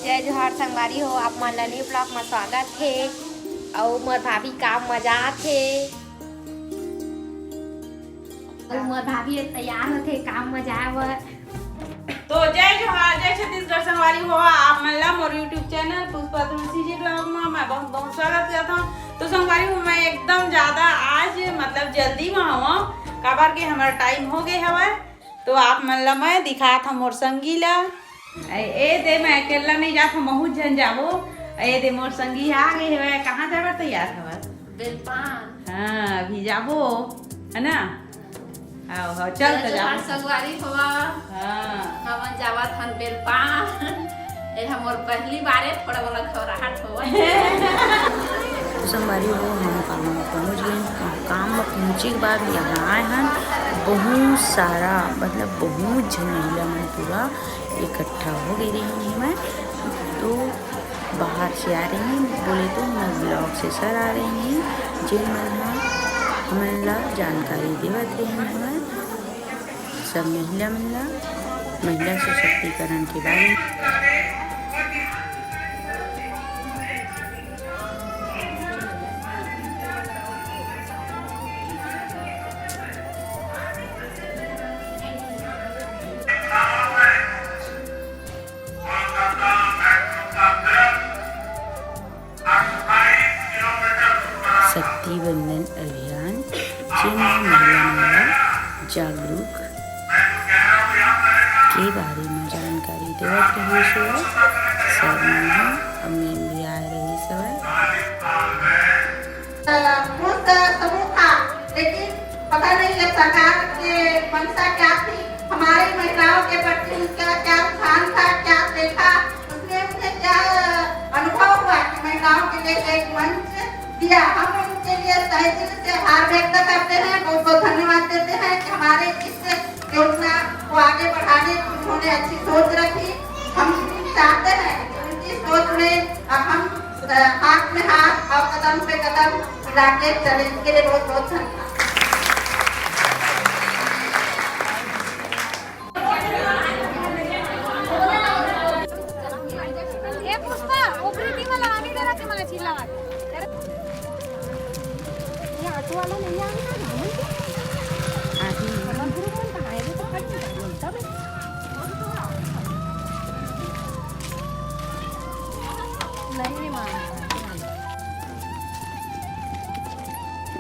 जय जोहार संगवारी हो, आप मन न्यू ब्लॉग में स्वागत है। और मोर भाभी काम मजा थे और मोर भाभी तैयार होते काम मजा तो जय जोहार, जय छत्तीसगढ़ संगवारी हो। आप मन ला मोर YouTube channel Pushpa Tulsi ji blog में मैं बहुत बहुत स्वागत करता हूँ। तो संगवारी हो, मैं एकदम ज्यादा आज मतलब जल्दी में हूँ काबर के हमारा टाइम हो गए हवा। तो आप मन ला मैं दिखा था मोर संगी ला ए दे मैं अकेला नहीं जात हूँ, बहुत जन जाबो। ए दे मोर संगी आ गए है, कहाँ जाबर तैयार हवा? बेलपान। हाँ अभी जाबो है ना। आओ हो चल तो जाओ संगवारी होवा। हाँ हमन जावत हन बेलपान। ए हमर पहली बारे थोड़ा बोला घबराहट होवा। संगवारी हो, हम काम में पहुँच गए। काम में पहुँचे के बाद यहाँ आए हैं। बहुत सारा मतलब बहुत जन महिला मन पूरा इकट्ठा हो गई रही मैं। तो बाहर से आ रही हैं, बोले तो मैं ब्लॉग से सर आ रही हैं जिन मन हमें ला जानकारी देवत रही हमें सब महिला सशक्तिकरण के बारे में। शक्ति बंधन अभियान जिनमें महिला जागरूक के बारे में जानकारी देवत रही सब मैं भी आ रही सब समूह था, लेकिन पता नहीं है सरकार के मंशा क्या थी, हमारी महिलाओं के प्रति उनका क्या स्थान था, क्या देखा, उसने मुझे क्या अनुभव हुआ कि महिलाओं के लिए एक मंच दिया। हम उनके लिए तहे दिल से आभार व्यक्त करते हैं, बहुत बहुत धन्यवाद देते हैं कि हमारे इस योजना को आगे बढ़ाने की उन्होंने अच्छी सोच रखी। हम चाहते हैं कि उनकी सोच में हम हाथ में हाथ और कदम पे कदम मिला के चले। इसके लिए बहुत बहुत धन्यवाद।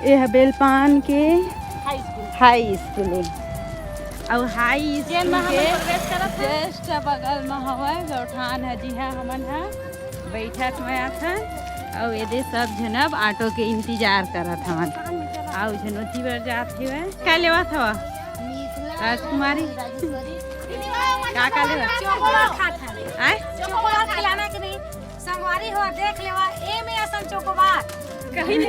यह बेलपान के हाई स्कूल और हाई स्कूल के जस्ट बगल में हवा गौठान है जी हाँ हमन है बैठक में आता और ये सब जनब ऑटो के इंतजार करत हवन और झनोती बर जात हुए क्या लेवा था राजकुमारी का लेवा आए चोकोबार खिलाना के नहीं संगवारी हो देख लेवा ए में असन चोकोबार कहीं नहीं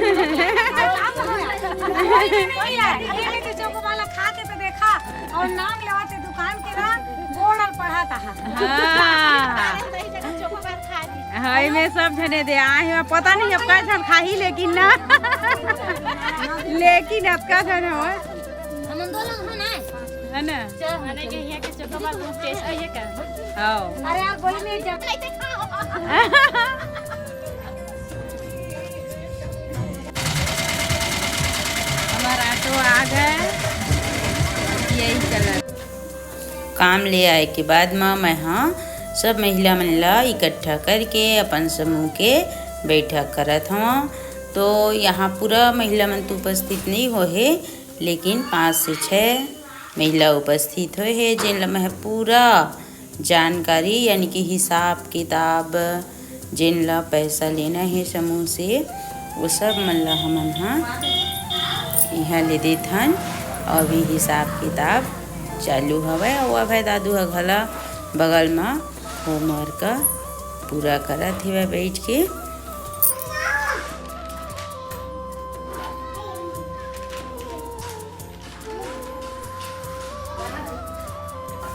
के चोकोबार खा के तो देखा और नाम लेवा ते दुकान के ना बोर्ड और पढ़ा था। हां में सब जने दे आए हैं, पता नहीं अब का जन खाही लेकिन ना लेकिन अब का जन हो हम दो लोग हैं ना है ना के यहाँ के चोकोबार बहुत टेस्टी है का। हां अरे यार बोली में जब हमारा ऑटो आ गए यही कलर। काम ले आए के बाद में मैं हाँ सब महिला मन ला इकट्ठा करके अपन समूह के बैठक करत हूँ। तो यहाँ पूरा महिला मन तो उपस्थित नहीं हो है, लेकिन 5 से 6 महिला उपस्थित हो है जिन मैं पूरा जानकारी यानी कि हिसाब किताब जिन ला पैसा लेना है समूह से वो सब मन ला हमन हाँ यहाँ ले देथन और भी हिसाब किताब चालू हवे। और अब दादू ह घला बगल में होमवर्क पूरा करत हवे बैठ के।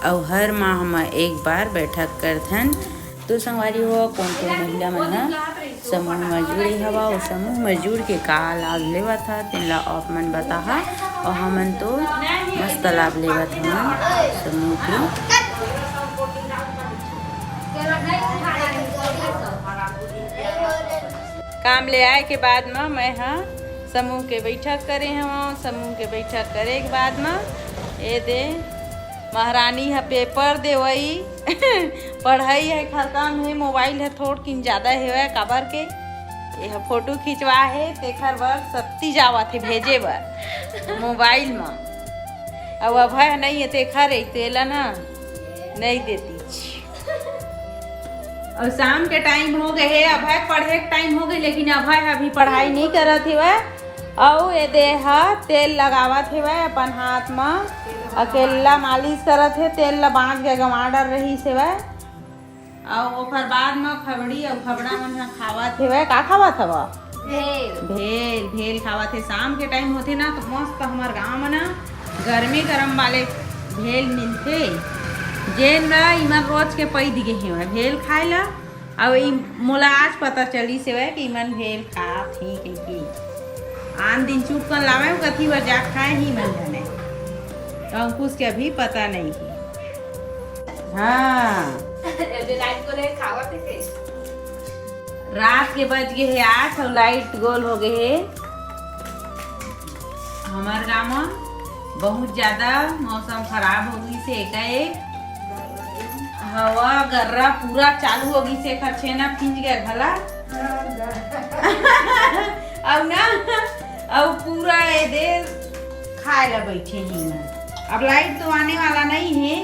और हर माह में एक बार बैठक करथन। तो संगवारी हो कौन महिला मन समूह में जुड़ी हवा और समूह में जुड़ के का लाभ लेवा था तेन ला आप मन बताहा। और हमन तो मस्त लाभ लेवा था समूह के। काम ले आए के बाद में मैं हाँ समूह के बैठक करे हम। समूह के बैठक करे के बाद में ये दे महारानी है पेपर दे वही पढ़ाई है खत्म है। मोबाइल है थोड़ किन ज़्यादा है काबर के ये फोटो खिंचवा है तेखर बर सत्ती जावा थे भेजे बर मोबाइल में। अब अभय नहीं है तेखर तेला ना नहीं देती। और शाम के टाइम हो गए है अभय पढ़े के टाइम हो गए लेकिन अभय अभी पढ़ाई नहीं करत है वह। और ये देह तेल लगावत है वह अपन हाथ में अकेला मालिश करत है तेल ला बांध के गंवा डर रही से वह। और ओकर बाद में खबड़ी और खबड़ा मन खावत है वह। का खावत है वह? भेल भेल खावत है। शाम के टाइम होते ना तो मस्त हमार गाँव में ना गर्मी गरम वाले भेल मिलते जेन इमन रोज के पै दिए हैं भेल खाए ला। और मोला आज पता चली से वह कि इमन भेल खा थी कि आन दिन चुप कर लावे कथी बर जा खाए ही मन जाने तो अंकुश के अभी पता नहीं थी। हाँ रात के बज गए है 8 और लाइट गोल हो गए है। हमारे गाँव में बहुत ज्यादा मौसम खराब हो गई से एकाएक हवा गर्रा पूरा चालू हो गई से छेना खींच गया भला अब ना अब पूरा ये दे खाए ला बैठे ही ना। अब लाइट तो आने वाला नहीं है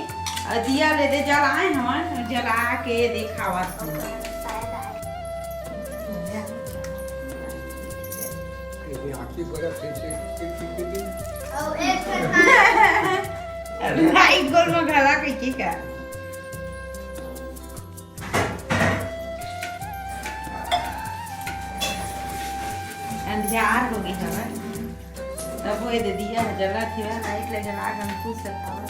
दिया ले दे जलाए हम जला के देखावा लाइट गोल में घला के का अंधियार हो गई हवा तब वो दे दिया जला थी लाइट ले जला के हम खुद से खावा